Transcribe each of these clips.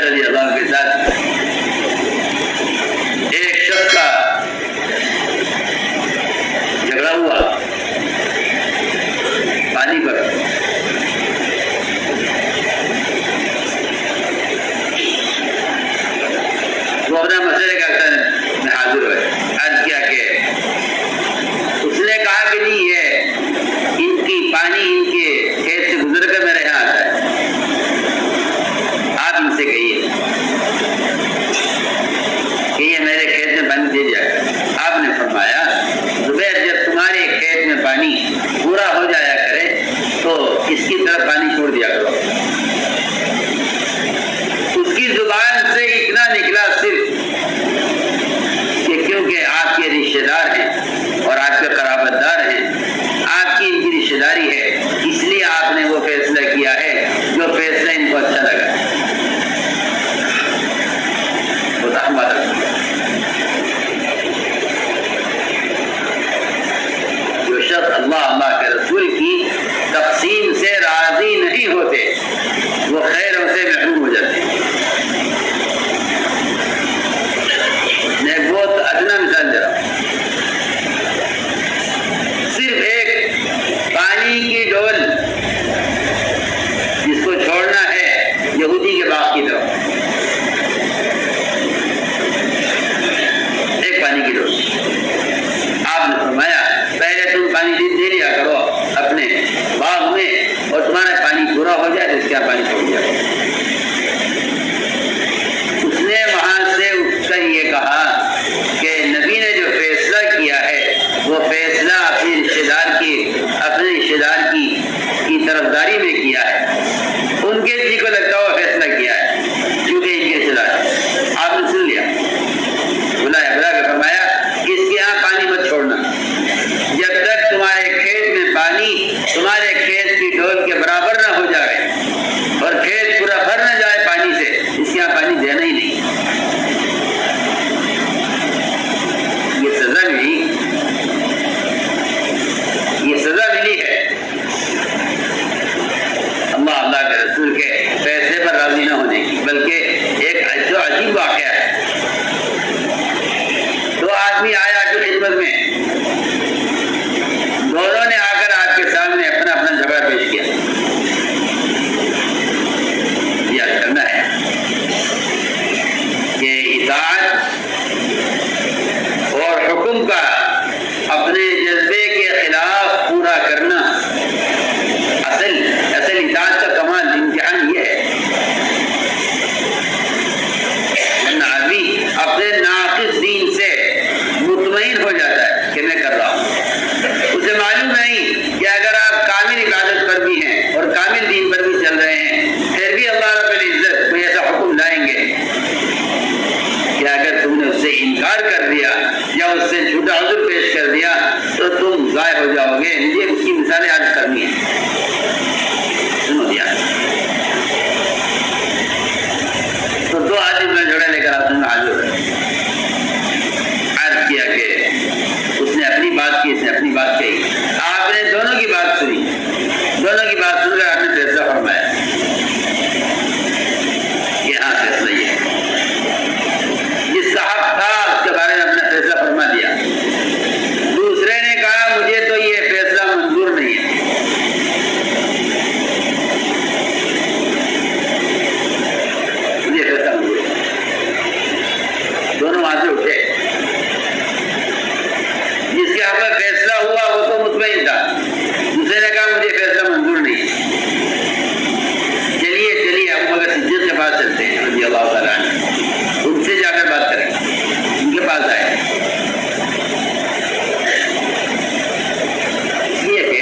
رضی اللہ عنہ کے ساتھ ایک شخص کا جھگڑا ہوا پانی پر. وہ اپنا مسئلے کا میں حاضر ہوئے. عرض کیا کہ اس نے کہا کہ نہیں یہ ان کی پانی ان کے کھیت سے گزر کر میرے یہاں آتا ہے, آپ ان سے کہیے کہ یہ میرے کھیت میں پانی دے دیا کرے. آپ نے فرمایا زبیر جب تمہارے کھیت میں پانی پورا ہو جایا کرے تو اس کی طرف پانی چھوڑ دیا کرو. اس کی زبان سے اتنا نکلا صرف کہ کیونکہ آپ کے رشتے دار ہیں اور آپ کے قرابت دار ہیں, آپ کی ان کی رشتے داری ہے, اس لیے آپ نے وہ فیصلہ کیا ہے جو فیصلہ ان کو اچھا لگا. جو شخص اللہ کے رسول کی تقسیم سے راضی نہیں ہوتے وہ خیروں سے محروم ہو جاتے ہیں. میں بہت ادنا مثال دے رہا ہوں. صرف ایک پانی کی ڈول جس کو چھوڑنا ہے یہودی کے باغ کی طرف, ایک پانی کی ڈول. آپ نے فرمایا پہلے تم پانی دے لیا کرو اپنے باغ میں اور تمہارا پانی پورا ہو جائے تو اس کا پانی چھوڑ دیا. اس نے وہاں سے اٹھ کر یہ کہا کہ نبی نے جو فیصلہ کیا ہے وہ فیصلہ اپنے رشتے دار کی طرفداری میں کیا ہے. ان کے جی کو لگتا وہ فیصلہ کیا ہے کیونکہ ان کے رشتے دار. آپ نے سن لیا, بلا کے فرمایا اس کے یہاں پانی مت چھوڑنا جب تک تمہارے کھیت میں پانی تمہارے کھیت کی ڈول کے برابر نہ ہو جائے اور کھیت پورا بھر نہ جائے پانی سے, اس کے یہاں پانی دینا ہی نہیں. یہ سزا ملی ہے اللہ کے رسول کے فیصلے پر راضی نہ ہونے کی. بلکہ ایک جو عجیب واقعہ ہے, دو آدمی آیا جو خدمت میں, دونوں نے آ کر آپ کے سامنے اپنا اپنا جھگڑا پیش کیا. یہ کرنا ہے کہ اطاعت اور حکم کا اپنے جذبے کے خلاف پورا کرنا اصل اطاعت کا کمال امتحان یہ ہے. آدمی اپنے ناقص دین سے مطمئن ہو جاتا ہے کہ میں کر رہا ہوں. اسے معلوم نہیں کہ اگر آپ کامل عبادت پر بھی ہیں اور کامل دین پر بھی چل رہے ہیں پھر بھی اللہ رب العزت کوئی ایسا حکم لائیں گے کہ اگر تم نے اس سے انکار کر دیا یا اس سے جھوٹا عذر پیش کر دیا تو تم ضائع ہو جاؤ گے. مجھے اس کی مثالیں عرض کرنی ہے. سنو دیا تو دو آدمی میں جھگڑا لے کر آپ نے حاضر عرض کیا کہ اس نے اپنی بات کی, اس نے اپنی بات کہی. آپ نے دونوں کی بات سنی, دونوں کی بات سن کر آپ نے فیصلہ فرمایا کہ ہاں فیصلہ یہ ہے. جس کا حق تھا اس کے بارے میں اپنا فیصلہ فرما دیا. دوسرے نے کہا مجھے تو یہ فیصلہ منظور نہیں ہے. مجھے فیصلہ منظور ہے. دونوں وہاں سے اٹھے. جس کے حق میں فیصلہ ہوا وہ تو مطمئن تھا, دوسرے نے کہا مجھے فیصلہ منظور نہیں ہے. چلیے ابو بکر صدیق کے پاس چلتے ہیں رضی اللہ تعالیٰ عنہ, ان سے جا کر بات کریں. ان کے پاس آئے. یہ کہ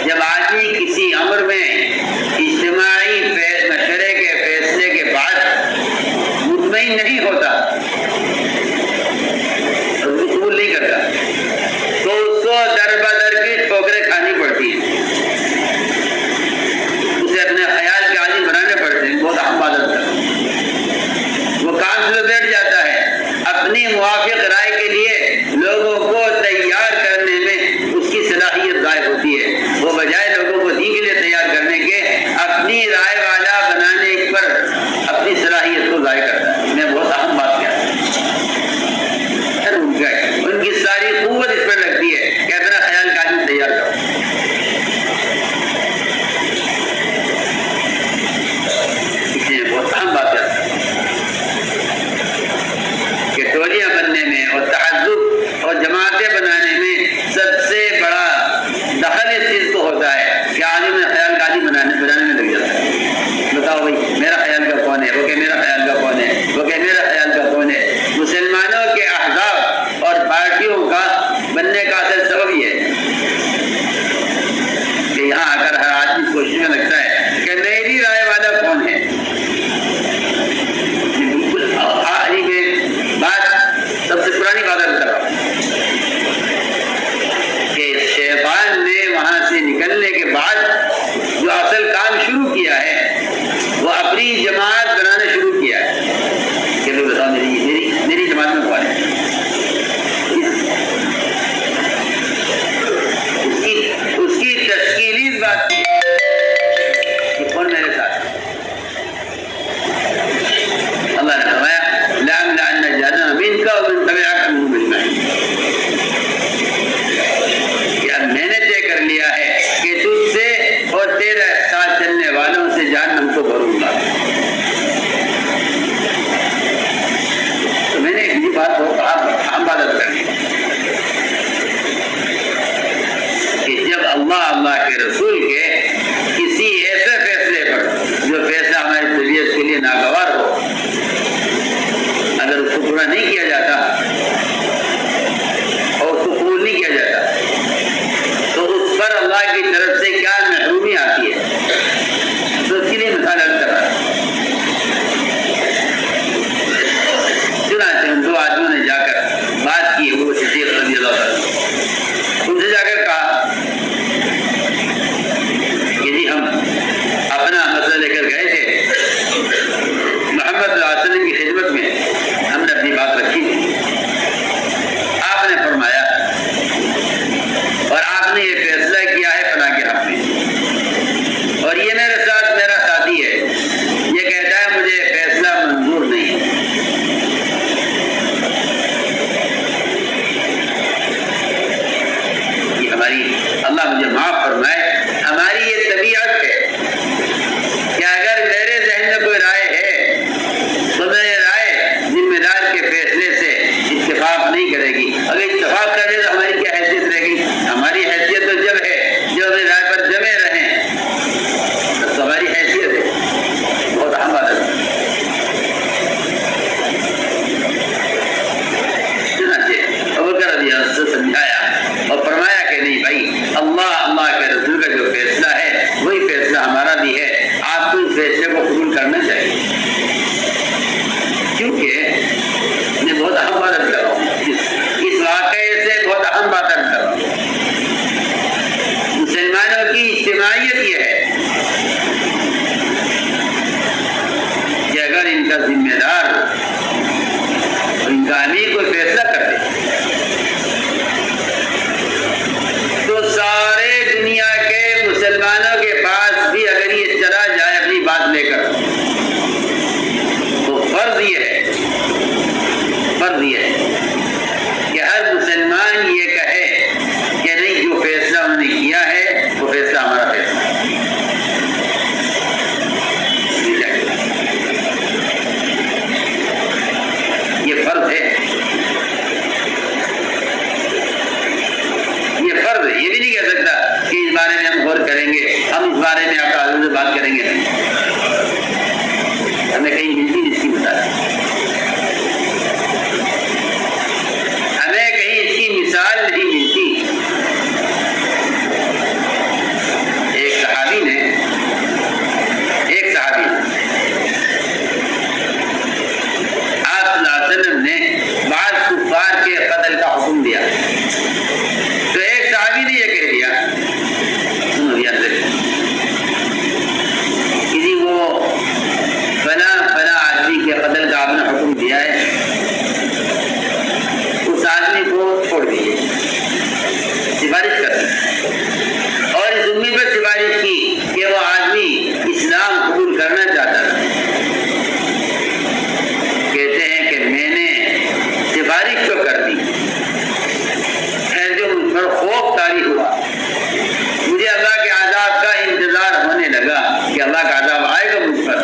جب آدمی کسی امر میں اجتماعی مشورے کے فیصلے کے بعد مطمئن نہیں ہوتا قبول نہیں کرتا تو اس کو در بدر کی ٹھوکریں کھانی پڑتی ہیں, اسے اپنے خیال کے عادی بنانے پڑتے ہیں. بہت اہم عادت ہے. وہ کام سے بیٹھ جاتا ہے. اپنی موافق رائے کے لیے لوگوں کو تیار کرنے میں اس کی صلاحیت ضائع ہوتی ہے. وہ بجائے لوگوں کو دین کے لیے تیار کرنے کے اپنی رائے والا بنانے پر دی ہے آپ کو اس فیصلے کو قبول کرنا چاہیے، کیونکہ میں بہت اہم بات کر رہا ہوں، اس واقعے سے بہت اہم بات کر رہا ہوں۔ مسلمانوں کی اجتماعیت یہ ہے کہ اگر ان کا ذمہ دار اور ان کا امیر کوئی فیصلہ کر دے تو سارے دنیا کے مسلمانوں کے پاس بھی اگر یہ چلا جائے اپنی بات لے کر تو فرض یہ ہے کہ ہر مسلمان یہ کہے کہ نہیں، جو فیصلہ انہوں نے کیا ہے وہ فیصلہ ہمارا فیصلہ ہے۔ یہ فرض ہے، یہ بھی نہیں کہہ سکتا کہ اس بارے میں ہم غور کریں گے، ہم اس بارے میں آپ کا سے بات کریں گے، ہمیں کہیں ملتی اس کی بتا دیں، ہمیں کہیں اس کی مثال نہیں ملتی۔ ایک صحابی نے آپ صلی اللہ علیہ وسلم نے بعض کفار کے قتل کا حکم دیا، تو ایک صحابی نے یہ کہہ دیا، سنو یاد رکھیں، کہ وہ فلاں آدمی کے قتل کا آپ نے حکم دیا ہے، اس آدمی کو چھوڑ دیجیے، سفارش کر دی، اور اس امید پر سفارش کی کہ وہ آدمی اسلام قبول کرنا چاہتا تھا۔ کہتے ہیں کہ میں نے سفارش تو کر دی، خیر جو مجھ پر خوف طاری ہوا، مجھے اللہ کے عذاب کا انتظار ہونے لگا کہ اللہ کا عذاب آئے گا مجھ پر،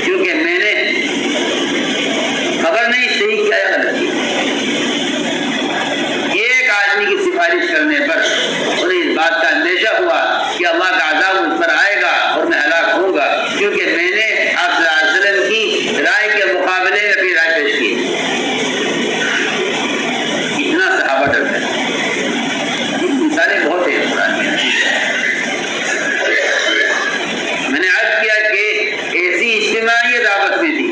کیونکہ میں نے خبر نہیں صحیح کیا یا غلط کیا۔ ایک آدمی کی سفارش کرنے پر انہیں اس بات کا اندیشہ ہوا کہ اللہ کا عذاب مجھ پر آئے گا اور میں ہلاک ہوں گا، کیونکہ میں نے آپ صلی اللہ علیہ وسلم کی رائے کے مقابلے میں اپنی رائے پیش کی۔ اتنا صحابہ ڈرتے ہیں، مثالیں بہت ہیں قرآن میں۔ میں نے عرض کیا کہ ایسی اجتماعیت آپس میں تھی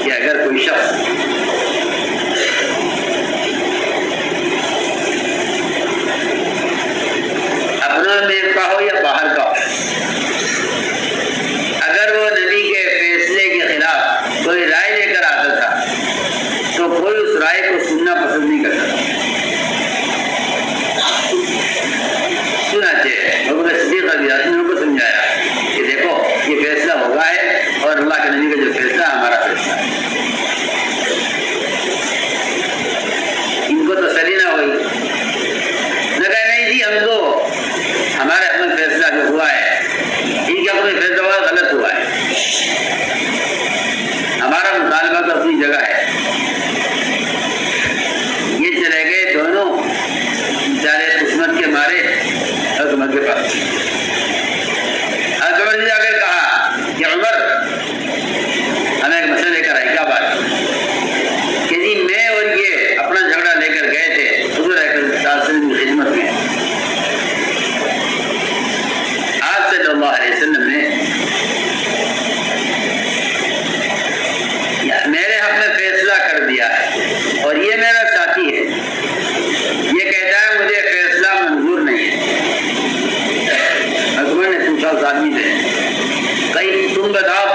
کہ اگر کوئی شخص اپنا میں کا ہو یا باہر کا ہو، اگر وہ نبی کے فیصلے کے خلاف کوئی رائے لے کر آتا تھا تو کوئی اس رائے کو سننا پسند نہیں کرتا تھا۔ صدیق رضی اللہ عنہ کو سمجھایا کہ دیکھو یہ فیصلہ ہوگا ہے اور اللہ کے نبی کا جو فیصلہ ہمارا فیصلہ ہے۔ ان کو تسلی نہ ہوئی، نہ کہا نہیں جی ہم تو ہمارے اپنا فیصلہ جو ہوا ہے، ان کا کوئی فیصلہ ہوا غلط ہوا ہے، ہمارا مطالبہ تو اپنی جگہ ہے۔ یہ چلے گئے دونوں بیچارے قسمت کے مارے حکومت کے پاس۔ عمر نے جا کر کہا کہ عمر ہمیں ایک مسئلہ لے کر آئی، کیا بات کہ جی میں اور یہ اپنا جھگڑا لے کر گئے تھے حضور اکرم کی خدمت میں، آپ صلی اللہ علیہ وسلم نے میرے حق میں فیصلہ کر دیا ہے اور یہ میرا ساتھی ہے، یہ کہتا ہے مجھے فیصلہ منظور نہیں ہے۔ حکومت نے پوچھا اس آدمی سے، کہیں تم بتاؤ